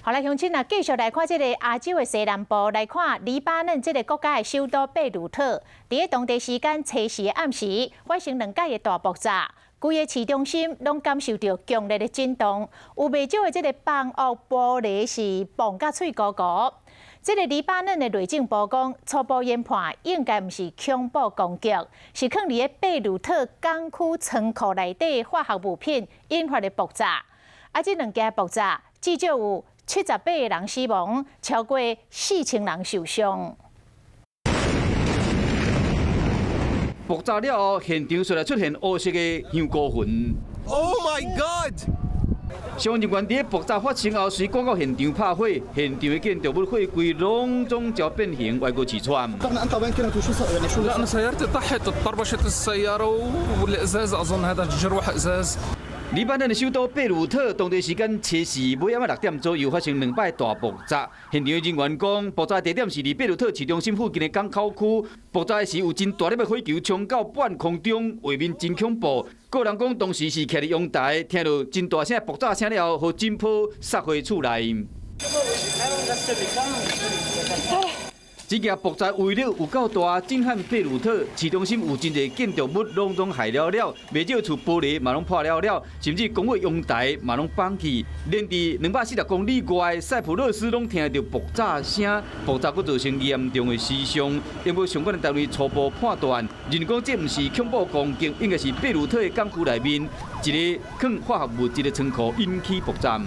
好来，乡亲啊，继续来看这个亚洲的西南部，来看黎巴嫩这个国家的首都贝鲁特，伫个当地时间初时暗时发生2起的大爆炸，规个市中心拢感受到强烈的震动，有袂少的这个房屋玻璃是崩甲脆糊糊。这个黎巴嫩的内政部讲，初步研判应该毋是恐怖攻击，是藏伫个贝鲁特港区仓库内底化学物品引发的爆炸。啊，这2件爆炸至少有78个人死亡，超过4000人受伤。爆炸了后，现场虽然出现黑色的香菇云。Oh my God！ 消防人员伫爆炸发生后，随赶到现场拍火，现场的建筑物火轨拢总照变形，外国刺穿。لا أنا سيارتي طاحت طربشت السيارة والإزاز أظن هذا جروح إزاز。 黎巴嫩的首都贝鲁特，当地时间初时尾暗6点左右发生2摆大爆炸。现场的人员讲，爆炸地点是伫贝鲁特市中心附近的港口区。爆炸时有真大粒的火球冲到半空中，画面真恐怖。个人讲，当时是徛伫阳台，听到真大声爆炸声了后，紧跑杀回厝内。这件爆炸威力有够大，震撼贝鲁特市中心有真侪建筑物拢害了，袂少厝玻璃嘛拢破了，甚至公寓阳台嘛拢崩去。连伫240公里外的塞浦路斯拢听到爆炸声，爆炸佫造成严重的死伤。因为相关的单位初步判断，认讲这毋是恐怖攻击，应该是贝鲁特的港区内面一个放化学物质的仓库引起爆炸。